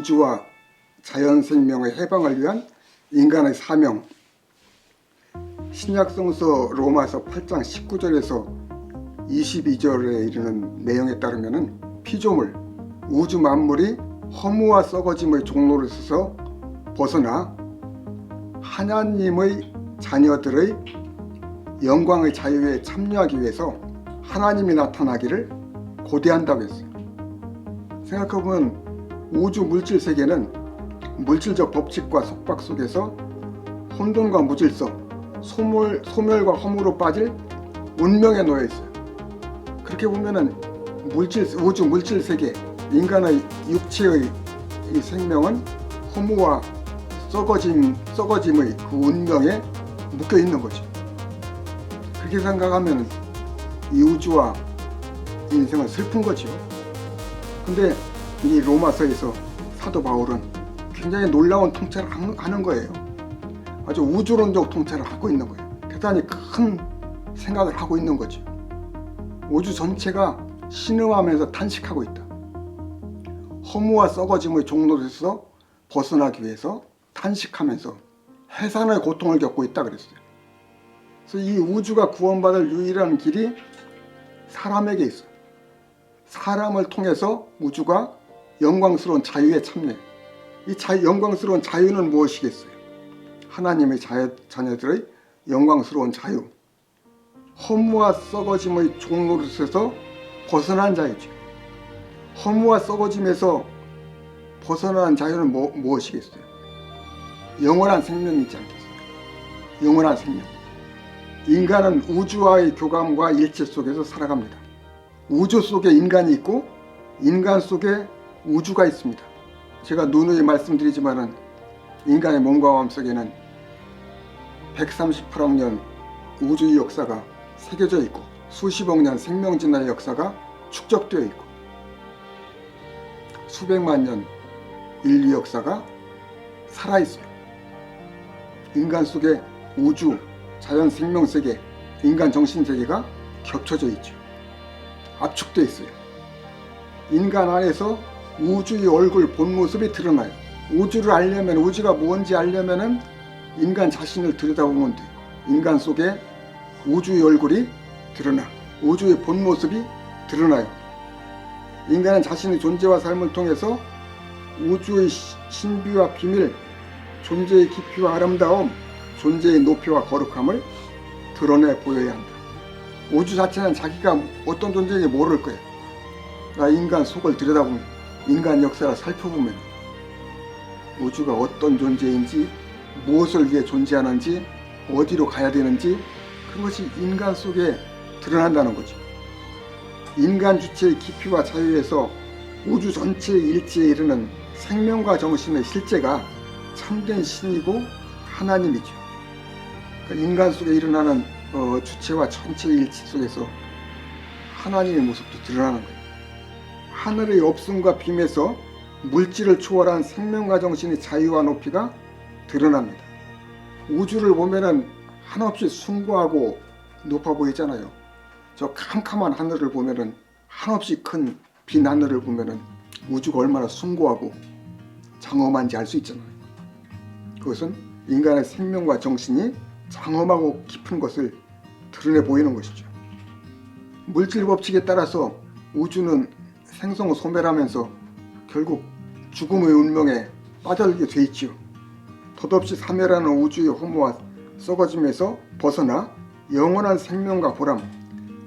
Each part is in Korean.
우주와 자연생명의 해방을 위한 인간의 사명. 신약성서 로마서 8장 19절에서 22절에 이르는 내용에 따르면 피조물, 우주 만물이 허무와 썩어짐의 종로를 서서 벗어나 하나님의 자녀들의 영광의 자유에 참여하기 위해서 하나님이 나타나기를 고대한다고 했어요. 생각해보면 우주 물질 세계는 물질적 법칙과 속박 속에서 혼돈과 무질서, 소멸과 허무로 빠질 운명에 놓여 있어요. 그렇게 보면은 우주 물질 세계, 인간의 육체의 이 생명은 허무와 썩어짐의 그 운명에 묶여 있는 거죠. 그렇게 생각하면 이 우주와 인생은 슬픈 거죠. 근데 이 로마서에서 사도 바울은 굉장히 놀라운 통찰을 하는 거예요. 아주 우주론적 통찰을 하고 있는 거예요. 대단히 큰 생각을 하고 있는 거죠. 우주 전체가 신음하면서 탄식하고 있다. 허무와 썩어짐의 종로에서 벗어나기 위해서 탄식하면서 해산의 고통을 겪고 있다 그랬어요. 그래서 이 우주가 구원받을 유일한 길이 사람에게 있어요. 사람을 통해서 우주가 영광스러운 자유에 참여해요. 이 영광스러운 자유는 무엇이겠어요? 하나님의 자녀들의 영광스러운 자유. 허무와 썩어짐의 종로릇에서 벗어난 자유죠. 허무와 썩어짐에서 벗어난 자유는 무엇이겠어요? 영원한 생명이지 않겠어요? 영원한 생명. 인간은 우주와의 교감과 일체 속에서 살아갑니다. 우주 속에 인간이 있고 인간 속에 우주가 있습니다. 제가 누누이 말씀드리지만은 인간의 몸과 마음속에는 138억 년 우주의 역사가 새겨져 있고 수십억 년 생명진화의 역사가 축적되어 있고 수백만 년 인류 역사가 살아있어요. 인간 속에 우주, 자연 생명세계, 인간 정신세계가 겹쳐져 있죠. 압축되어 있어요. 인간 안에서 우주의 얼굴 본 모습이 드러나요. 우주를 알려면, 우주가 뭔지 알려면은 인간 자신을 들여다보면 돼요. 인간 속에 우주의 얼굴이 드러나, 우주의 본 모습이 드러나요. 인간은 자신의 존재와 삶을 통해서 우주의 신비와 비밀, 존재의 깊이와 아름다움, 존재의 높이와 거룩함을 드러내 보여야 한다. 우주 자체는 자기가 어떤 존재인지 모를 거예요. 나 인간 속을 들여다보면, 인간 역사를 살펴보면 우주가 어떤 존재인지, 무엇을 위해 존재하는지, 어디로 가야 되는지 그것이 인간 속에 드러난다는 거죠. 인간 주체의 깊이와 자유에서 우주 전체의 일체에 이르는 생명과 정신의 실제가 참된 신이고 하나님이죠. 그러니까 인간 속에 일어나는 주체와 전체의 일체 속에서 하나님의 모습도 드러나는 거예요. 하늘의 없음과 빔에서 물질을 초월한 생명과 정신의 자유와 높이가 드러납니다. 우주를 보면은 한없이 숭고하고 높아 보이잖아요. 저 캄캄한 하늘을 보면은, 한없이 큰 빈 하늘을 보면은 우주가 얼마나 숭고하고 장엄한지 알 수 있잖아요. 그것은 인간의 생명과 정신이 장엄하고 깊은 것을 드러내 보이는 것이죠. 물질 법칙에 따라서 우주는 생성소멸하면서 결국 죽음의 운명에 빠져들게 돼 있지요. 덧없이 사멸하는 우주의 허무와 썩어짐에서 벗어나 영원한 생명과 보람,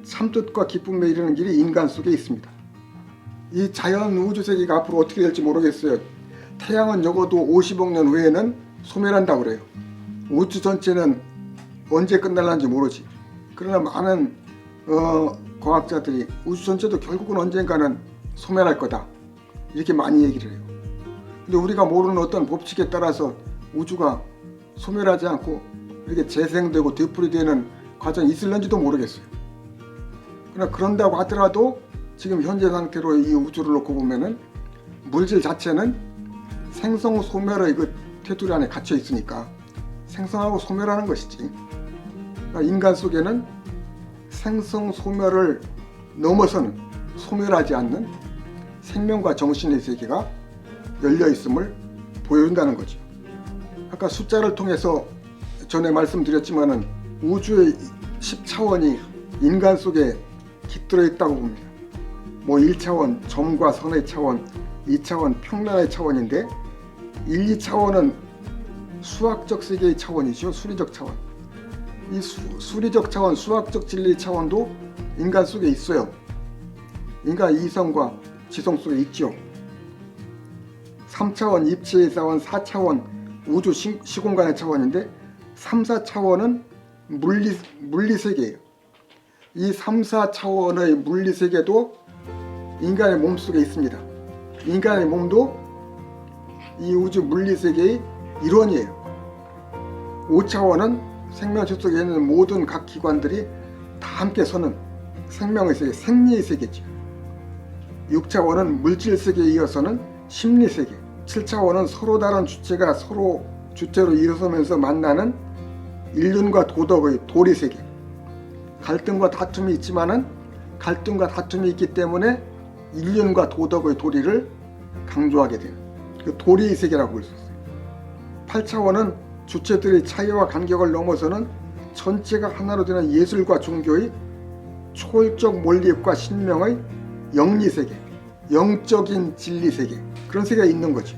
참뜻과 기쁨에 이르는 길이 인간 속에 있습니다. 이 자연 우주 세계가 앞으로 어떻게 될지 모르겠어요. 태양은 적어도 50억 년 후에는 소멸한다고 그래요. 우주 전체는 언제 끝날는지 모르지. 그러나 많은 과학자들이 우주 전체도 결국은 언젠가는 소멸할 거다, 이렇게 많이 얘기를 해요. 근데 우리가 모르는 어떤 법칙에 따라서 우주가 소멸하지 않고 이렇게 재생되고 되풀이되는 과정이 있을는지도 모르겠어요. 그러나 그런다고 하더라도 지금 현재 상태로 이 우주를 놓고 보면은 물질 자체는 생성 소멸의 그 테두리 안에 갇혀 있으니까 생성하고 소멸하는 것이지. 그러니까 인간 속에는 생성 소멸을 넘어서는, 소멸하지 않는 생명과 정신의 세계가 열려 있음을 보여준다는 거죠. 아까 숫자를 통해서 전에 말씀드렸지만은 우주의 10차원이 인간 속에 깃들어 있다고 봅니다. 뭐 1차원 점과 선의 차원, 2차원 평면의 차원인데 1, 2차원은 수학적 세계의 차원이죠. 수리적 차원. 이 수리적 차원, 수학적 진리 차원도 인간 속에 있어요. 인간 이성과 지성 속에 있죠. 3차원 입체의 차원, 4차원 우주 시공간의 차원인데 3, 4차원은 물리세계예요. 이 3, 4차원의 물리세계도 인간의 몸속에 있습니다. 인간의 몸도 이 우주 물리세계의 일원이에요. 5차원은 생명체 속에 있는 모든 각 기관들이 다 함께 서는 생명의 세계, 생리의 세계죠. 6차원은 물질세계에 이어서는 심리세계, 7차원은 서로 다른 주체가 서로 주체로 일어서면서 만나는 인륜과 도덕의 도리세계. 갈등과 다툼이 있지만은 갈등과 다툼이 있기 때문에 인륜과 도덕의 도리를 강조하게 되는 그 도리의 세계라고 볼 수 있어요. 8차원은 주체들의 차이와 간격을 넘어서는 전체가 하나로 되는 예술과 종교의 초월적 몰입과 신명의 영리세계, 영적인 진리세계, 그런 세계가 있는 거죠.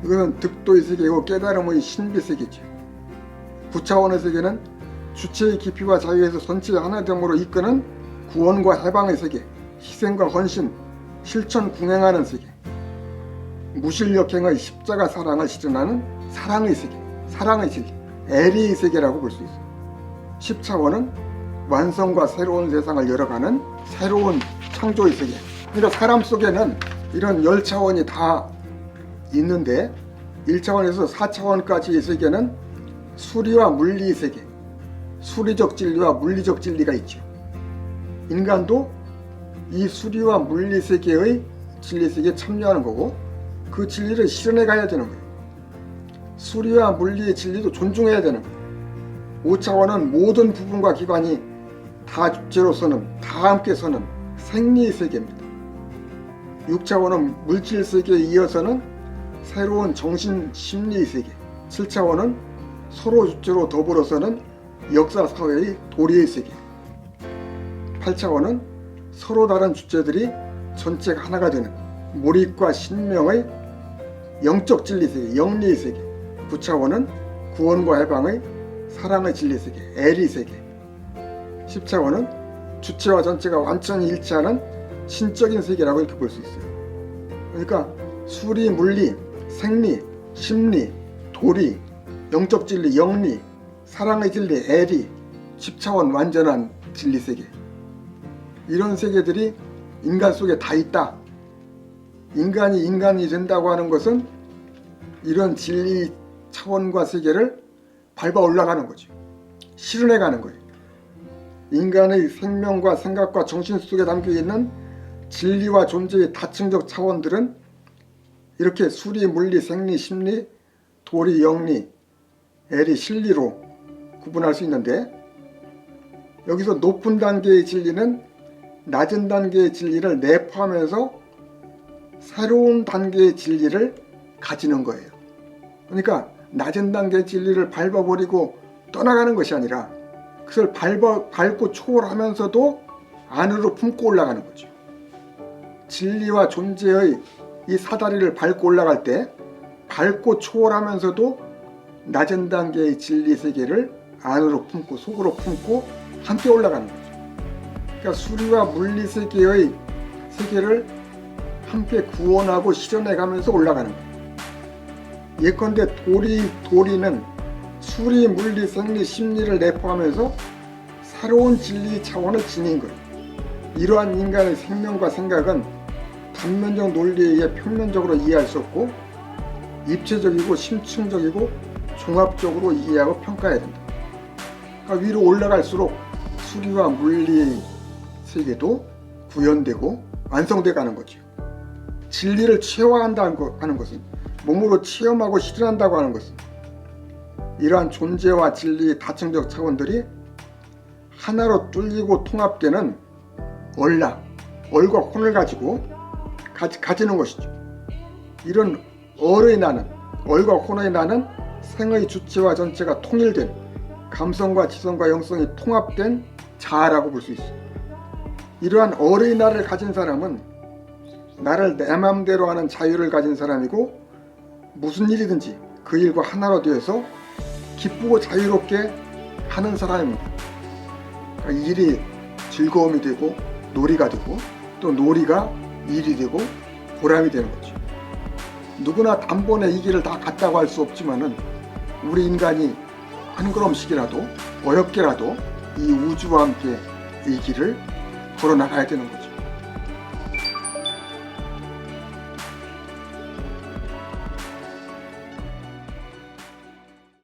이거는 득도의 세계고 깨달음의 신비세계죠. 9차원의 세계는 주체의 깊이와 자유에서 전체의 하나됨으로 이끄는 구원과 해방의 세계, 희생과 헌신, 실천 궁행하는 세계, 무실력행의 십자가 사랑을 실현하는 사랑의 세계, 사랑의 진리, 에리의 세계라고 볼 수 있어요. 10차원은 완성과 새로운 세상을 열어가는 새로운 창조의 세계. 그러니까 사람 속에는 이런 10차원이 다 있는데 1차원에서 4차원까지의 세계는 수리와 물리의 세계, 수리적 진리와 물리적 진리가 있죠. 인간도 이 수리와 물리 세계의 진리 세계에 참여하는 거고 그 진리를 실현해 가야 되는 거예요. 수리와 물리의 진리도 존중해야 되는 거예요. 5차원은 모든 부분과 기관이 다 주체로서는 다 함께 서는 생리의 세계입니다. 6차원은 물질 세계에 이어서는 새로운 정신 심리의 세계, 7차원은 서로 주체로 더불어서는 역사 사회의 도리의 세계, 8차원은 서로 다른 주체들이 전체가 하나가 되는 몰입과 신명의 영적 진리 세계, 영리의 세계, 9차원은 구원과 해방의 사랑의 진리 세계, 에리 세계, 10차원은 주체와 전체가 완전히 일치하는 신적인 세계라고 이렇게 볼 수 있어요. 그러니까 수리, 물리, 생리, 심리, 도리, 영적 진리, 영리, 사랑의 진리, 에리, 10차원 완전한 진리 세계, 이런 세계들이 인간 속에 다 있다. 인간이 인간이 된다고 하는 것은 이런 진리 차원과 세계를 밟아 올라가는 거죠. 실현해 가는 거예요. 인간의 생명과 생각과 정신 속에 담겨있는 진리와 존재의 다층적 차원들은 이렇게 수리, 물리, 생리, 심리, 도리, 영리, 에리, 실리로 구분할 수 있는데 여기서 높은 단계의 진리는 낮은 단계의 진리를 내포하면서 새로운 단계의 진리를 가지는 거예요. 그러니까 낮은 단계의 진리를 밟아버리고 떠나가는 것이 아니라 그것을 밟고 초월하면서도 안으로 품고 올라가는 거죠. 진리와 존재의 이 사다리를 밟고 올라갈 때 밟고 초월하면서도 낮은 단계의 진리 세계를 안으로 품고 속으로 품고 함께 올라가는 거죠. 그러니까 수리와 물리 세계의 세계를 함께 구원하고 실현해 가면서 올라가는 거예요. 예컨대 도리는 수리, 물리, 생리, 심리를 내포하면서 새로운 진리 차원을 지닌 거예요. 이러한 인간의 생명과 생각은 단면적 논리에 의해 평면적으로 이해할 수 없고 입체적이고 심층적이고 종합적으로 이해하고 평가해야 된다. 그러니까 위로 올라갈수록 수리와 물리의 세계도 구현되고 완성돼 가는 거죠. 진리를 체화한다는 것은 몸으로 체험하고 실현한다고 하는 것은 이러한 존재와 진리의 다층적 차원들이 하나로 뚫리고 통합되는 얼과 혼을 가지고 가지는 것이죠. 이런 얼의 나는, 얼과 혼의 나는 생의 주체와 전체가 통일된 감성과 지성과 영성이 통합된 자아라고 볼 수 있어요. 이러한 얼의 나를 가진 사람은 나를 내 맘대로 하는 자유를 가진 사람이고, 무슨 일이든지 그 일과 하나로 되어서 기쁘고 자유롭게 하는 사람입니다. 그러니까 일이 즐거움이 되고 놀이가 되고, 또 놀이가 일이 되고 보람이 되는 거죠. 누구나 단번에 이 길을 다 갔다고 할 수 없지만은 우리 인간이 한 걸음씩이라도 어렵게라도 이 우주와 함께 이 길을 걸어 나가야 되는 거죠.